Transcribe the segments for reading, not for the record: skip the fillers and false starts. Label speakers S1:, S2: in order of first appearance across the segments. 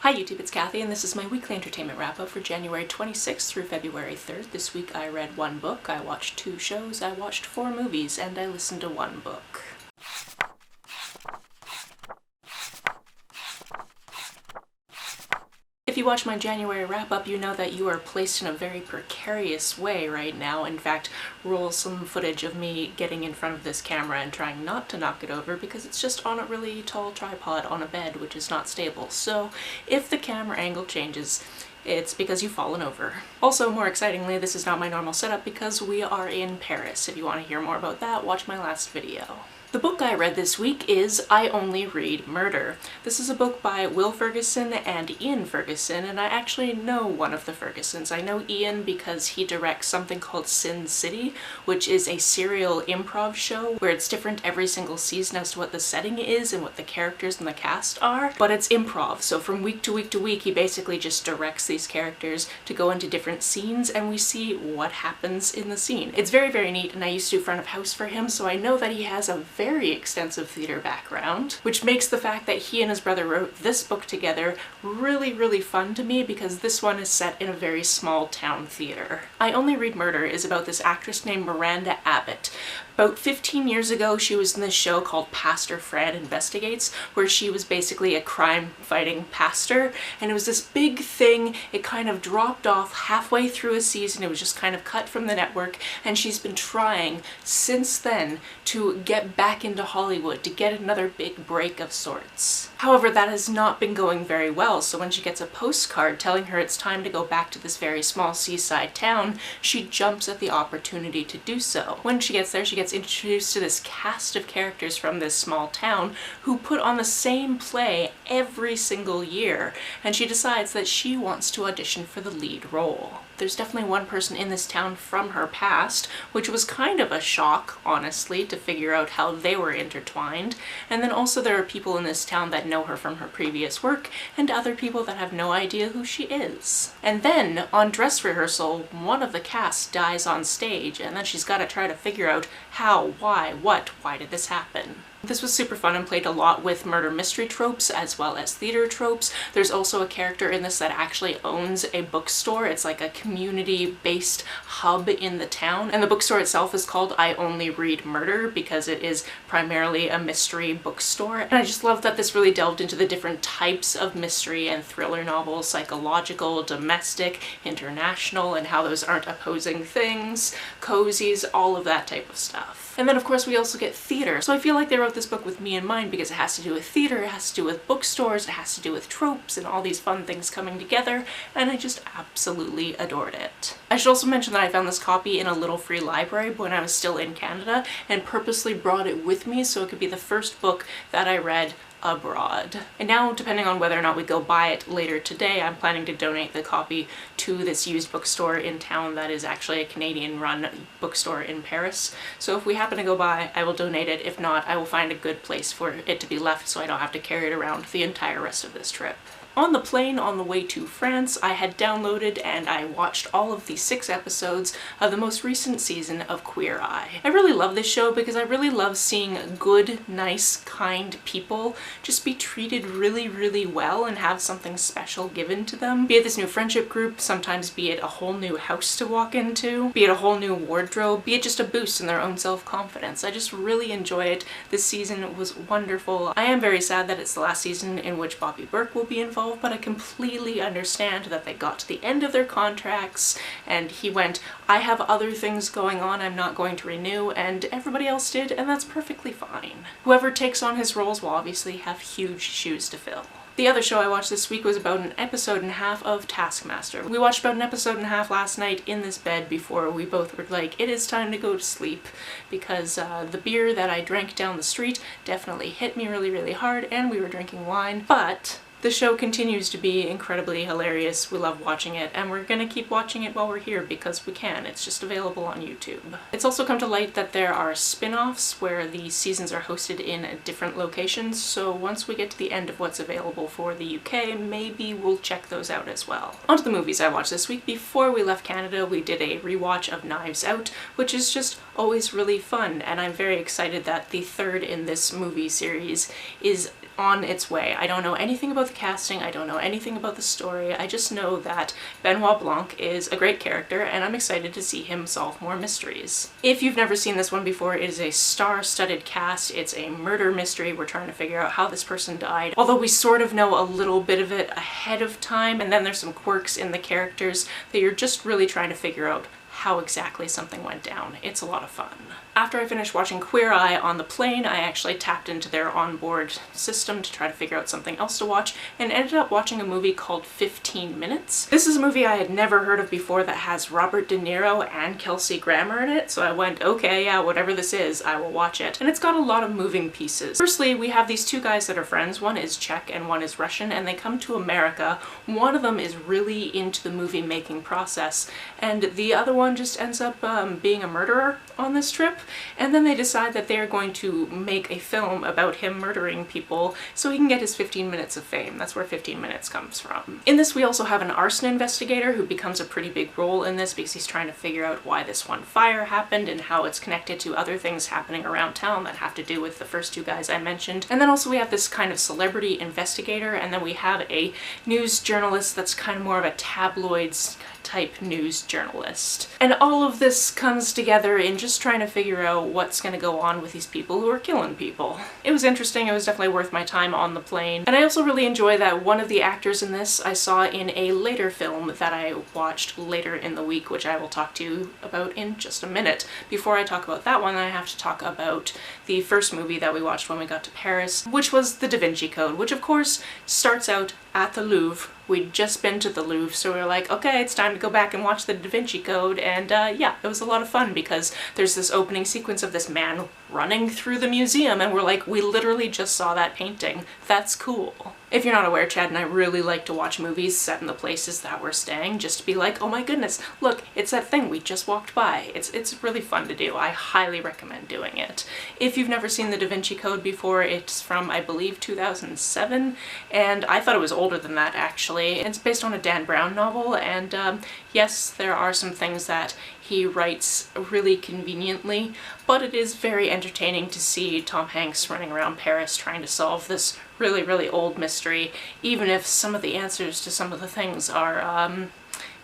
S1: Hi YouTube, it's Kathy, and this is my weekly entertainment wrap-up for January 26th through February 3rd. This week I read one book, I watched 2 shows, I watched 4 movies, and I listened to 1 book. If you watch my January wrap-up, you know that you are placed in a very precarious way right now. In fact, roll some footage of me getting in front of this camera and trying not to knock it over because it's just on a really tall tripod on a bed, which is not stable. So if the camera angle changes, it's because you've fallen over. Also, more excitingly, this is not my normal setup because we are in Paris. If you want to hear more about that, watch my last video. The book I read this week is I Only Read Murder. This is a book by Will Ferguson and Ian Ferguson, and I actually know one of the Fergusons. I know Ian because he directs something called Sin City, which is a serial improv show where it's different every single season as to what the setting is and what the characters and the cast are, but it's improv, so from week to week to week he basically just directs these characters to go into different scenes and we see what happens in the scene. It's very, very neat, and I used to do front of house for him, so I know that he has a very extensive theater background, which makes the fact that he and his brother wrote this book together really, really fun to me because this one is set in a very small town theater. I Only Read Murder is about this actress named Miranda Abbott. About 15 years ago, she was in this show called Pastor Fran Investigates, where she was basically a crime-fighting pastor, and it was this big thing. It kind of dropped off halfway through a season. It was just kind of cut from the network, and she's been trying since then to get back into Hollywood, to get another big break of sorts. However, that has not been going very well, so when she gets a postcard telling her it's time to go back to this very small seaside town, she jumps at the opportunity to do so. When she gets there, she gets introduced to this cast of characters from this small town who put on the same play every single year, and she decides that she wants to audition for the lead role. There's definitely one person in this town from her past, which was kind of a shock, honestly, to figure out how they were intertwined. And then also there are people in this town that know her from her previous work, and other people that have no idea who she is. And then, on dress rehearsal, one of the cast dies on stage, and then she's got to try to figure out how, why, what, why did this happen? This was super fun and played a lot with murder mystery tropes as well as theater tropes. There's also a character in this that actually owns a bookstore. It's like a community-based hub in the town, and the bookstore itself is called I Only Read Murder because it is primarily a mystery bookstore. And I just love that this really delved into the different types of mystery and thriller novels, psychological, domestic, international, and how those aren't opposing things, cozies, all of that type of stuff. And then of course we also get theater. So I feel like they wrote this book with me in mind because it has to do with theater, it has to do with bookstores, it has to do with tropes and all these fun things coming together, and I just absolutely adored it. I should also mention that I found this copy in a little free library when I was still in Canada and purposely brought it with me so it could be the first book that I read abroad. And now, depending on whether or not we go buy it later today, I'm planning to donate the copy to this used bookstore in town that is actually a Canadian-run bookstore in Paris. So if we happen to go by, I will donate it. If not, I will find a good place for it to be left so I don't have to carry it around the entire rest of this trip. On the plane on the way to France, I had downloaded and I watched all of the 6 episodes of the most recent season of Queer Eye. I really love this show because I really love seeing good, nice, kind people just be treated really, really well and have something special given to them. Be it this new friendship group, sometimes be it a whole new house to walk into, be it a whole new wardrobe, be it just a boost in their own self-confidence. I just really enjoy it. This season was wonderful. I am very sad that it's the last season in which Bobby Burke will be involved, but I completely understand that they got to the end of their contracts and he went, I have other things going on, I'm not going to renew, and everybody else did, and that's perfectly fine. Whoever takes on his roles will obviously have huge shoes to fill. The other show I watched this week was about an episode and a half of Taskmaster. We watched about an episode and a half last night in this bed before we both were like, it is time to go to sleep, because the beer that I drank down the street definitely hit me really, really hard, and we were drinking wine, but the show continues to be incredibly hilarious. We love watching it, and we're gonna keep watching it while we're here because we can. It's just available on YouTube. It's also come to light that there are spin-offs where the seasons are hosted in different locations, so once we get to the end of what's available for the UK, maybe we'll check those out as well. On to the movies I watched this week. Before we left Canada, we did a rewatch of Knives Out, which is just always really fun, and I'm very excited that the third in this movie series is on its way. I don't know anything about the casting, I don't know anything about the story, I just know that Benoit Blanc is a great character and I'm excited to see him solve more mysteries. If you've never seen this one before, it is a star-studded cast. It's a murder mystery. We're trying to figure out how this person died, although we sort of know a little bit of it ahead of time, and then there's some quirks in the characters that you're just really trying to figure out how exactly something went down. It's a lot of fun. After I finished watching Queer Eye on the plane, I actually tapped into their onboard system to try to figure out something else to watch and ended up watching a movie called 15 Minutes. This is a movie I had never heard of before that has Robert De Niro and Kelsey Grammer in it, so I went, okay, yeah, whatever this is, I will watch it. And it's got a lot of moving pieces. Firstly, we have these two guys that are friends. One is Czech and one is Russian, and they come to America. One of them is really into the movie making process, and the other one just ends up being a murderer on this trip. And then they decide that they're going to make a film about him murdering people so he can get his 15 minutes of fame. That's where 15 Minutes comes from. In this, we also have an arson investigator who becomes a pretty big role in this because he's trying to figure out why this one fire happened and how it's connected to other things happening around town that have to do with the first two guys I mentioned. And then also we have this kind of celebrity investigator, and then we have a news journalist that's kind of more of a tabloids type news journalist. And all of this comes together in just trying to figure out what's going to go on with these people who are killing people. It was interesting, it was definitely worth my time on the plane. And I also really enjoy that one of the actors in this I saw in a later film that I watched later in the week, which I will talk to you about in just a minute. Before I talk about that one, I have to talk about the first movie that we watched when we got to Paris, which was The Da Vinci Code, which of course starts out at the Louvre. We'd just been to the Louvre, so we were like, okay, it's time to go back and watch the Da Vinci Code, and yeah, it was a lot of fun because there's this opening sequence of this man running through the museum, and we're like, we literally just saw that painting. That's cool. If you're not aware, Chad and I really like to watch movies set in the places that we're staying, just to be like, oh my goodness, look, it's that thing we just walked by. It's really fun to do. I highly recommend doing it. If you've never seen the Da Vinci Code before, it's from, I believe, 2007, and I thought it was older than that, actually. It's based on a Dan Brown novel, and yes, there are some things that he writes really conveniently, but it is very entertaining to see Tom Hanks running around Paris trying to solve this really, really old mystery, even if some of the answers to some of the things are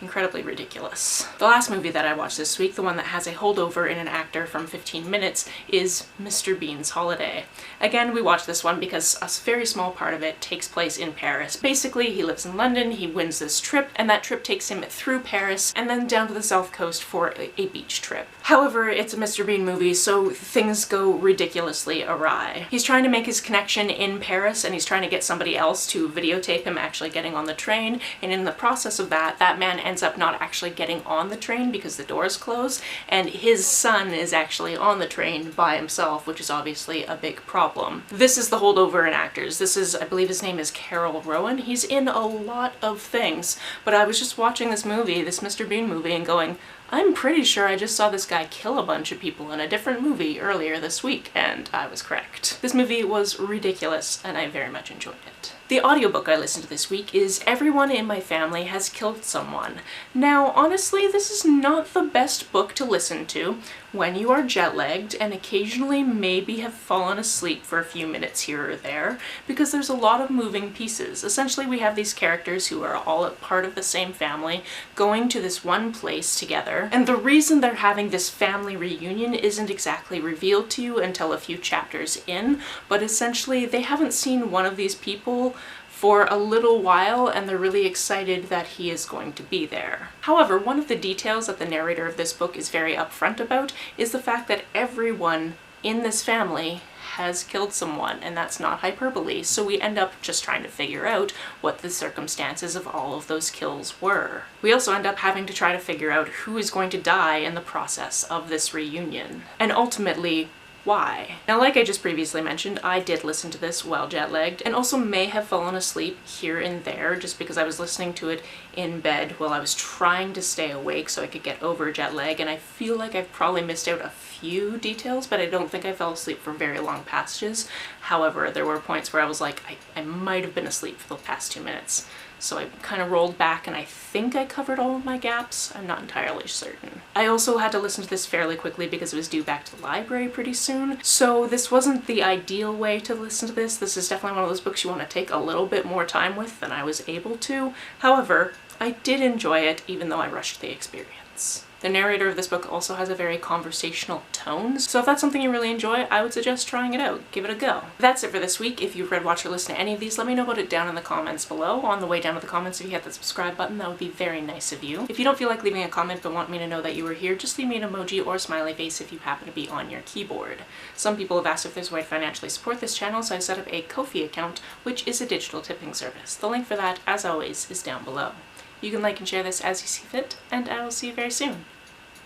S1: incredibly ridiculous. The last movie that I watched this week, the one that has a holdover in an actor from 15 Minutes, is Mr. Bean's Holiday. Again, we watched this one because a very small part of it takes place in Paris. Basically, he lives in London, he wins this trip, and that trip takes him through Paris and then down to the south coast for a beach trip. However, it's a Mr. Bean movie, so things go ridiculously awry. He's trying to make his connection in Paris, and he's trying to get somebody else to videotape him actually getting on the train, and in the process of that, that man ends up not actually getting on the train because the doors close, and his son is actually on the train by himself, which is obviously a big problem. This is the holdover in actors. This is, I believe his name is Carol Rowan. He's in a lot of things, but I was just watching this movie, this Mr. Bean movie, and going, I'm pretty sure I just saw this guy kill a bunch of people in a different movie earlier this week, and I was correct. This movie was ridiculous, and I very much enjoyed it. The audiobook I listened to this week is Everyone in My Family Has Killed Someone. Now, honestly, this is not the best book to listen to when you are jet-lagged and occasionally maybe have fallen asleep for a few minutes here or there, because there's a lot of moving pieces. Essentially, we have these characters who are all a part of the same family going to this one place together, and the reason they're having this family reunion isn't exactly revealed to you until a few chapters in, but essentially they haven't seen one of these people for a little while, and they're really excited that he is going to be there. However, one of the details that the narrator of this book is very upfront about is the fact that everyone in this family has killed someone, and that's not hyperbole, so we end up just trying to figure out what the circumstances of all of those kills were. We also end up having to try to figure out who is going to die in the process of this reunion, and ultimately, why. Now, like I just previously mentioned, I did listen to this while jet-lagged, and also may have fallen asleep here and there just because I was listening to it in bed while I was trying to stay awake so I could get over jet lag, and I feel like I've probably missed out a few details, but I don't think I fell asleep for very long passages. However, there were points where I was like, I might have been asleep for the past 2 minutes. so I kind of rolled back and I think I covered all of my gaps. I'm not entirely certain. I also had to listen to this fairly quickly because it was due back to the library pretty soon, so this wasn't the ideal way to listen to this. This is definitely one of those books you want to take a little bit more time with than I was able to. However, I did enjoy it even though I rushed the experience. The narrator of this book also has a very conversational tone, so if that's something you really enjoy, I would suggest trying it out. Give it a go. That's it for this week. If you've read, watched, or listened to any of these, let me know about it down in the comments below. On the way down to the comments, if you hit that subscribe button, that would be very nice of you. If you don't feel like leaving a comment but want me to know that you were here, just leave me an emoji or a smiley face if you happen to be on your keyboard. Some people have asked if there's a way to financially support this channel, so I set up a Ko-fi account, which is a digital tipping service. The link for that, as always, is down below. You can like and share this as you see fit, and I will see you very soon.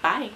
S1: Bye!